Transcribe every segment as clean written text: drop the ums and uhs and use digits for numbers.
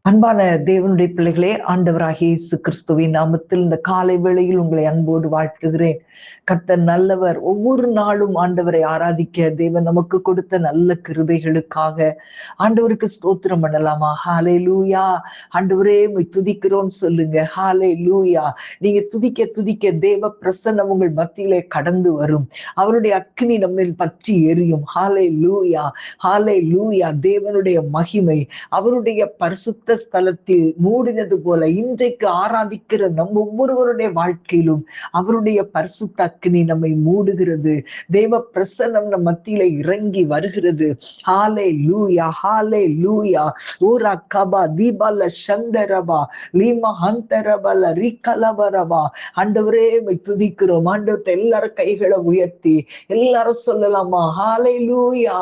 அன்பான தேவனுடைய பிள்ளைகளே, ஆண்டவராகிய இயேசு கிறிஸ்துவின் நாமத்தில் இந்த காலை வேளையில் உங்களை அன்போடு வாழ்த்துகிறேன். கர்த்தர் நல்லவர். ஒவ்வொரு நாளும் ஆண்டவரை ஆராதிக்க தேவன் நமக்கு கொடுத்த நல்ல கிருபைகளுக்காக ஆண்டவருக்கு ஸ்தோத்திரம் பண்ணலாமா? ஹalleluya. ஆண்டவரே உம்மை துதிக்கிறோம் சொல்லுங்க. ஹalleluya. நீங்க துதிக்க துதிக்க தேவ பிரசன்னம் உங்கள் மத்தியிலே கடந்து வரும். அவருடைய அக்கினி நம்மில் பற்றி எரியும். ஹalleluya. ஹalleluya. தேவனுடைய மகிமை அவருடைய பரிசுத்த ஸ்தலத்தில் மூடினது போல இன்றைக்கு ஆராதிக்கிற நம் ஒவ்வொருவருடைய வாழ்க்கையிலும் அவருடைய பரிசுத்த அக்கினி நம்மை மூடுகிறது. தேவ பிரசன்னம் நம் மத்தியில இறங்கி வருகிறது. ஹalleluya, ஹalleluya. ஓரா கபா தீபால சந்தரபா லீமா ஹந்தரபல ரிகலவரபா. ஆண்டவரே உம்மை துதிக்கிறோம். ஆண்டவர்ட்ட எல்லாரும் கைகளை உயர்த்தி எல்லாரும் சொல்லலாமா? ஹalleluya,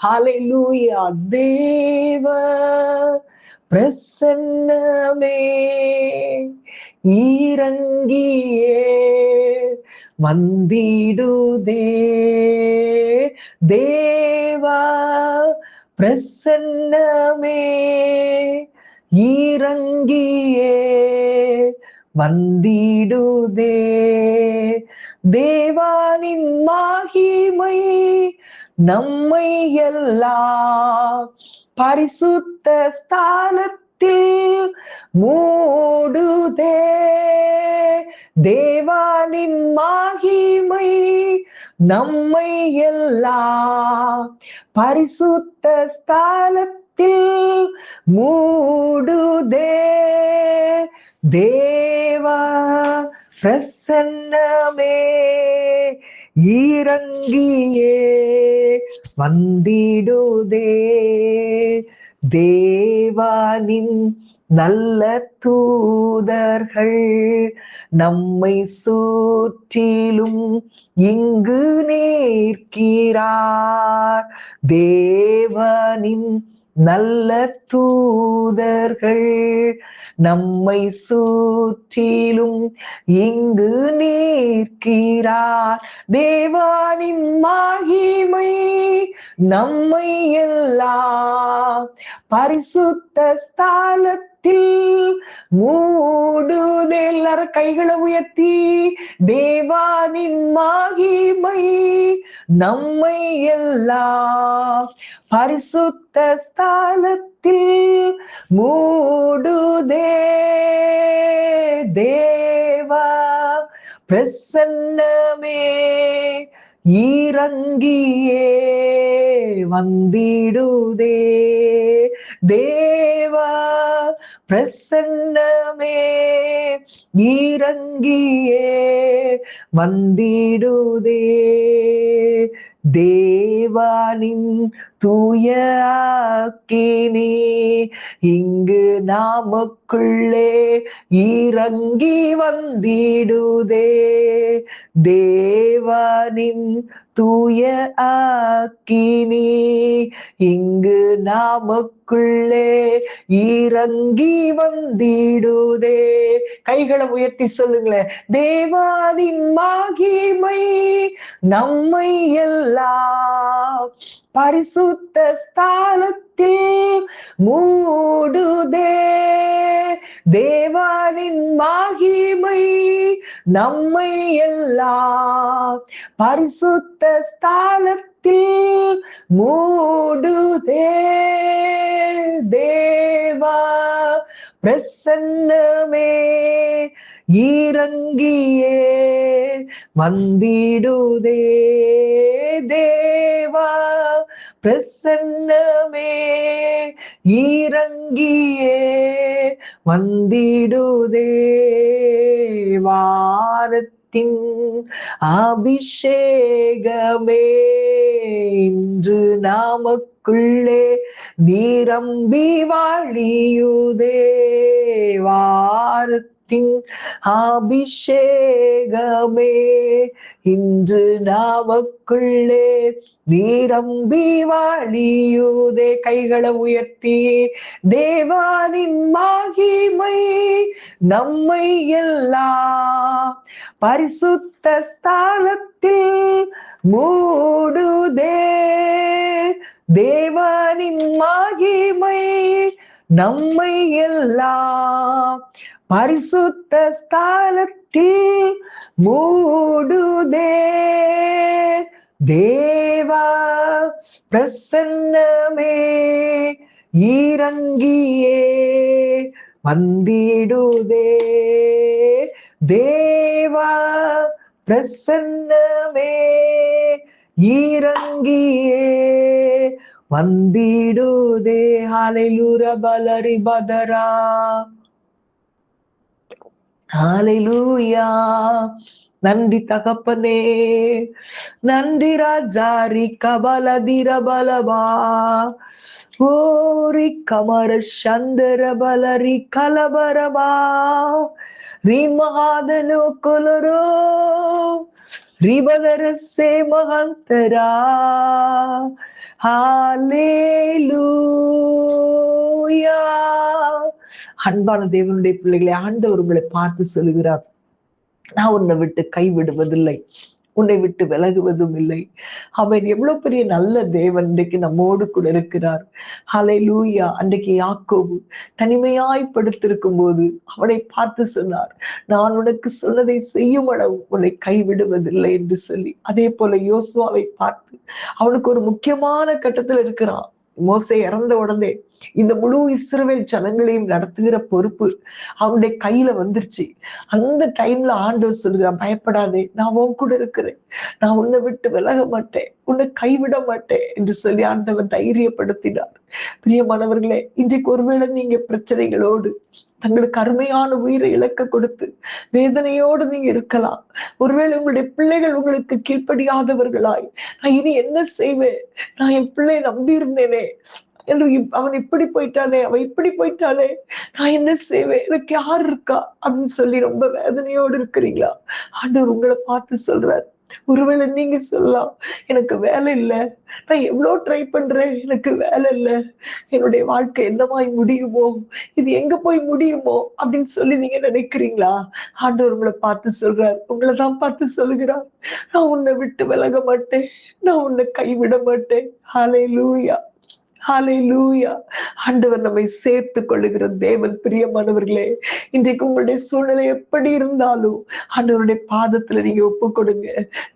ஹalleluya. தேவ பிரசன்னமே ஈரங்கியே வந்திடுதே. தேவா பிரசன்னமே ஈரங்கியே வந்திடுதே. தேவானின் மகிமை நம்மை எல்லாம் பரிசுத்த ஸ்தானத்தில் மூடுதே. தேவானின் மகிமை நம்மை எல்லாம் பரிசுத்த ஸ்தானத்தில் மூடுதே. தேவா பிரசன்னமே ஈரங்கியே வந்திடுதே. தேவானின் நல்ல தூதர்கள் நம்மை சுற்றிலும் இங்கு நிற்கிறார். தேவனின் நல்ல தூதர்கள் நம்மை சுற்றிலும் இங்கு நிற்கிறார். தேவனின் மகிமை நம்மை எல்லாம் பரிசுத்த ஸ்தானத்தில் மூடுதே. எல்லாரும் கைகளை உயர்த்தி தேவானின் மகிமை நம்மை எல்லாம் பரிசுத்த ஸ்தானத்தில் மூடுதே. தேவா பிரசன்னமே ஈரங்கியே வந்திடுதே. தேவா பிரசன்னமே ஈரங்கியே வந்திடுதே. தேவானின் தூய அக்கினி இங்கு நாமக்குள்ளே இறங்கி வந்திடுதே. தேவானின் தூய அக்கினி இங்கு நாமக்குள்ளே இறங்கி வந்திடுதே. கைகளை உயர்த்தி சொல்லுங்களேன். தேவானின் மகிமை நம்மை எல்லாம் பரிசுத்த ஸ்தானத்தில் மூடுதே. தேவானின் மகிமை நம்மை எல்லாம் பரிசுத்த ஸ்தானத்தில் மூடுதே. தேவா பிரசன்னமே ஈரங்கியே வந்திடுதே. தேவா பிரசன்னமே ஈரங்கியே வந்திடுதே. வானத்தின் அபிஷேகமே இன்று நாமக்குள்ளே நிரம்பி வாழியுதே. வானத்தின் அபிஷேகமே இன்று நாமக்குள்ளே நிரம்பி வாழியுதே. கைகளை உயர்த்தி தேவானின் மகிமை நம்மை எல்லாம் பரிசுத்த ஸ்தானத்தில் மூடுதே. தேவனின் மகிமை நம்மை எல்லாம் பரிசுத்த ஸ்தலத்தில் மூடுதே. தேவா பிரசன்னமே இறங்கியே வந்திடுதே. தேவா பிரசன்னமே இறங்கியே வந்திடுதே. ஹalleluya பலரி பதரா. ஹalleluya. நன்றி தகப்பனே, நன்றி ராஜாரி கபலதிர பலபா. ஓரி கமர சந்தர பலரி கலபரபா. ரிமஹாதனோ கொலரோ ரிபதரசே மகந்தரா. ஹalleluya. அன்பான தேவனுடைய பிள்ளைகளை ஆண்டவர் உங்களை பார்த்து சொல்லுகிறார், நான் உன்னை விட்டு கைவிடுவதில்லை, உன்னை விட்டு விலகுவதும் இல்லை. அவன் எவ்வளவு பெரிய நல்ல தேவன் இன்றைக்கு நம்மோடு கூட இருக்கிறார். ஹalleluya. அன்றைக்கு யாக்கோபு தனிமையாய் படுத்திருக்கும் போது அவனை பார்த்து சொன்னார், நான் உனக்கு சொன்னதை செய்யும் அளவு உன்னை கைவிடுவதில்லை என்று சொல்லி. அதே போல யோசுவாவை பார்த்து அவனுக்கு ஒரு முக்கியமான கட்டத்துல இருக்கிறான். மோசே இறந்த உடனே இந்த முழு இஸ்ரவேல் ஜனங்களையும் நடத்துகிற பொறுப்பு அவனுடைய கையில வந்துருச்சு. அந்த டைம்ல ஆண்டவர் சொல்கிறான், பயப்படாதே, நான் உன் கூட இருக்கிறேன், நான் உன்னை விட்டு விலக மாட்டேன், உன்னை கைவிட மாட்டேன் என்று சொல்லி ஆண்டவர் தைரியப்படுத்தினார். பிரியமானவர்களே, இன்றைக்கு ஒருவேளை நீங்க பிரச்சனைகளோடு தங்களுக்கு அருமையான உயிரை இழக்க கொடுத்து வேதனையோடு நீங்க இருக்கலாம். ஒருவேளை உங்களுடைய பிள்ளைகள் உங்களுக்கு கீழ்ப்படியாதவர்களாய், நான் இனி என்ன செய்வேன், நான் என் பிள்ளையை நம்பி இருந்தேனே, அவன் இப்படி போயிட்டானே, அவன் இப்படி போயிட்டாலே, நான் என்ன செய்வேன், எனக்கு யார் இருக்கா அப்படின்னு சொல்லி ரொம்ப வேதனையோடு இருக்கிறீங்களா? ஆண்டவர் உங்களை பார்த்து சொல்றார். ஒருவேளை நீங்க சொல்லலாம், எனக்கு வேலை இல்லை, நான் எவ்வளவு ட்ரை பண்றேன், எனக்கு வேலை இல்லை, என்னுடைய வாழ்க்கை என்னமாய் முடியுமோ, இது எங்க போய் முடியுமோ அப்படின்னு சொல்லி நீங்க நினைக்கிறீங்களா? ஆண்டவர் உங்களை பார்த்து சொல்றார், உங்களை தான் பார்த்து சொல்லுகிறார், நான் உன்னை விட்டு விலக மாட்டேன், நான் உன்னை கைவிட மாட்டேன். ஹalleluya. ஹalleluya. ஆண்டவர் நம்மை சேர்த்து கொள்ளுகிற தேவன். பிரியமானவர்களே, இன்றைக்கு உங்களுடைய சூழ்நிலை எப்படி இருந்தாலும் ஆண்டவருடைய பாதத்துல நீங்க ஒப்பு கொடுங்க.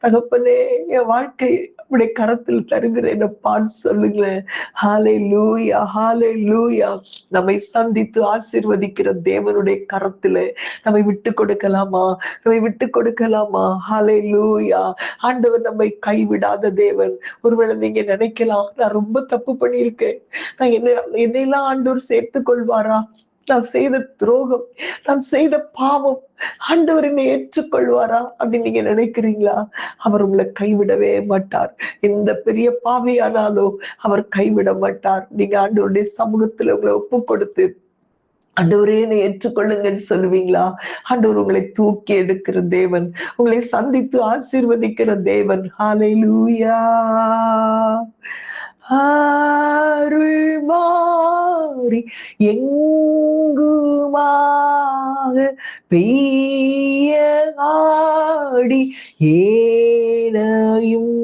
தகப்பனே, என் வாழ்க்கை உடைய கரத்தில் தருகிறேன் பான்னு சொல்லுங்களேன். ஹalleluya, ஹalleluya. நம்மை சந்தித்து ஆசீர்வதிக்கிற தேவனுடைய கரத்துல நம்மை விட்டு கொடுக்கலாமா? நம்மை விட்டு கொடுக்கலாமா? ஹalleluya. ஆண்டவர் நம்மை கைவிடாத தேவன். ஒருவேளை நீங்க நினைக்கலாம், நான் ரொம்ப தப்பு பண்ணியிருக்கேன், நான் என்னையெல்லாம் ஆண்டவர் சேர்த்துக் கொள்வாரா, நான் செய்த துரோகம், நான் செய்த பாவம், ஆண்டவர் என்னை ஏற்றுக்கொள்வாரா அப்படின்னு நீங்க நினைக்கிறீங்களா? அவர் உங்களை கைவிடவே மாட்டார். எந்த பெரிய பாவியானாலும் அவர் கைவிட மாட்டார். நீங்க ஆண்டவருடைய சமூகத்துல உங்களை ஒப்பு கொடுத்து, ஆண்டவரே என்னை ஏற்றுக்கொள்ளுங்கன்னு சொல்லுவீங்களா? ஆண்டவர் உங்களை தூக்கி எடுக்கிற தேவன், உங்களை சந்தித்து ஆசீர்வதிக்கிற தேவன். ஹalleluya. அருள் மாறி எங்குமாக பெய்ய ஆடி ஏனையும்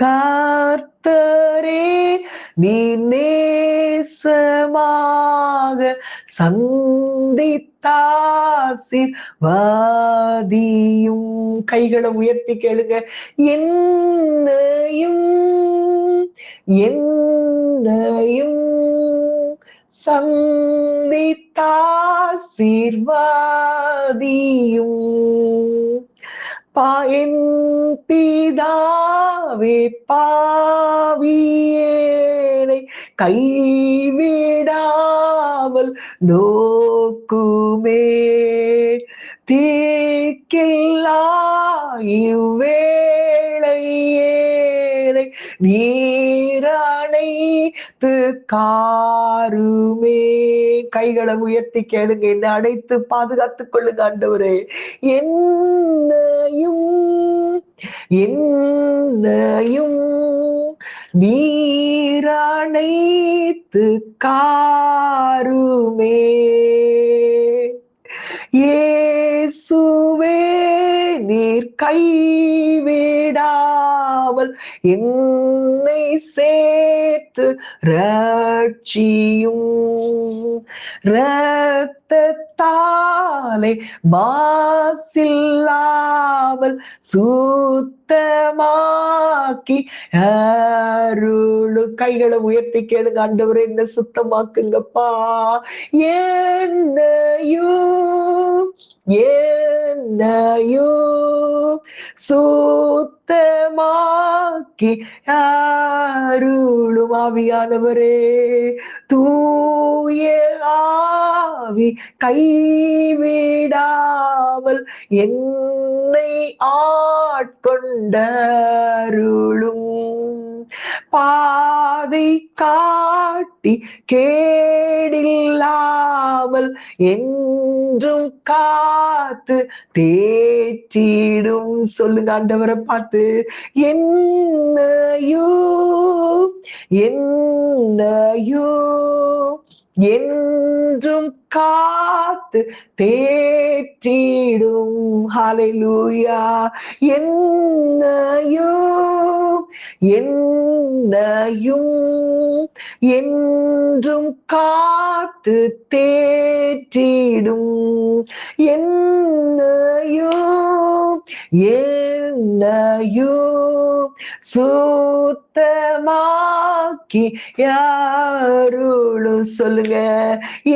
கர்த்தரே நீர் நேசமாக சந்தித்தாசீர்வதியும். கைகளை உயர்த்தி கேளுங்க. என்னையும் என்னையும் சந்தித்தாசீர்வதியும். என் பிதாவே பாவியேனை கைவிடாமல் நோக்குமே. தீக்கில்லா இவ்வேளை ஏனை நீரணைத்து காருமே. கைகளை உயர்த்தி கேளுங்க. என்னை அடைத்து பாதுகாத்துக் கொள்ளுங்க ஆண்டவரே. என்னையும் என்னையும் நீரணைத்து காருமே. இயேசுவே நீர் கைவிடாமல் என்னை சேர்த்து ரட்சியும். இரத்தத்தாலே மாசில்லாமல் சுத்தமாக்கி அருளு. கைகளை உயர்த்தி கேளுங்க, ஆண்டவரே என்ன சுத்தமாக்குங்கப்பா. என்னையும் சுத்தமாக்கி அருளும். ஆவியானவரே, தூய ஆவி கைவிடாமல் என்னை ஆட்கொண்டருளும். பாதை காட்டி கேடில்லாமல் என்றும் காத்து தேற்றிடும். சொல்லுங்க ஆண்டவரை பார்த்து, என்னையும் என்றும் காத்து தேற்றிடும். ஹல்லேலூயா. என்னையும் என்றும் காத்து தேற்றிடும். என்னையும் சுத்தமாக்கி யாருளு. சொல்லுங்க,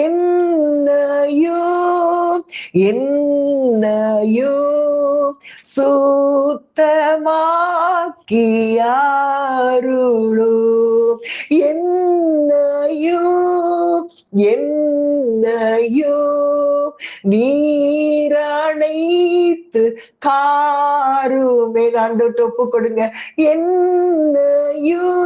என்னையும் சுத்தமாக்கி யாருளு. என்னையும் நீரணைத்து காருமே. ஆண்டவர்ட்ட ஒப்பு கொடுங்க. என்னையும்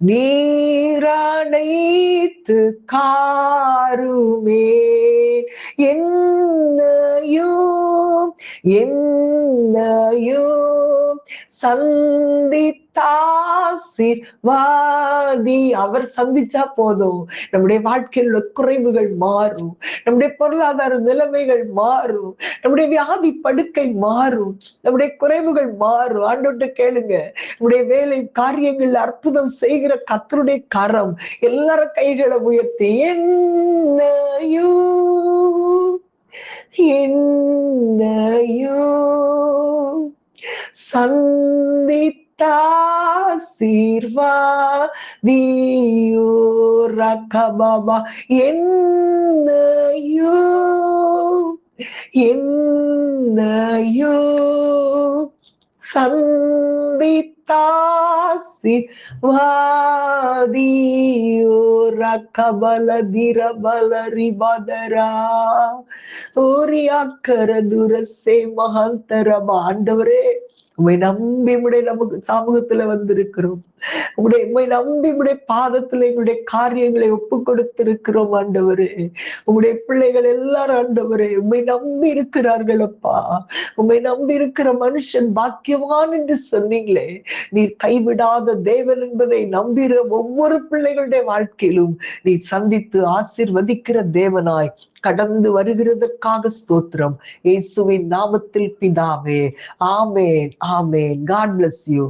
நீரணைத்து காருமே. என்னையும் சந்தித்தாசிர்வாதி. அவர் சந்திச்சா போதும், நம்முடைய வாழ்க்கையில் உள்ள குறைவுகள் மாறும், நம்முடைய பொருளாதார நிலைமைகள் மாறும், நம்முடைய வியாதி படுக்கை மாறும், நம்முடைய குறைவுகள் மாறும். ஆண்டவர்ட்ட கேளுங்க. நம்முடைய வேலை காரியங்கள் அற்புதம் செய்கிற கர்த்தருடைய கரம். எல்லாரும் கைகளை உயர்த்தி, என்னையும் சந்தித்தாசிர்வாதியோரகபாபா. என்னையும் சந்தித்தாசிர்வாதியோரகபலதிரபலரிபதரா ஓரியாக்கரதுரசே மகாந்தரபா. ஆண்டவரே, உம்மை நம்பி நமக்கு சமூகத்துல வந்திருக்கிறோம். உம்மை நம்பி பாதத்துல எங்களுடைய காரியங்களை ஒப்பு கொடுத்திருக்கிறோம். ஆண்டவரே, உங்களுடைய பிள்ளைகள் எல்லாரும் ஆண்டவரே உம்மை நம்பி இருக்கிறார்கள். அப்பா, உம்மை நம்பி இருக்கிற மனுஷன் பாக்கியவான் என்று சொன்னீங்களே. நீர் கைவிடாத தேவன் என்பதை நம்புகிற ஒவ்வொரு பிள்ளைகளுடைய வாழ்க்கையிலும் நீ சந்தித்து ஆசீர்வதிக்கிற தேவனாய் கடந்து வருகிறதற்காக ஸ்தோத்திரம். இயேசுவின் நாமத்தில் பிதாவே, ஆமென், ஆமென். God bless you.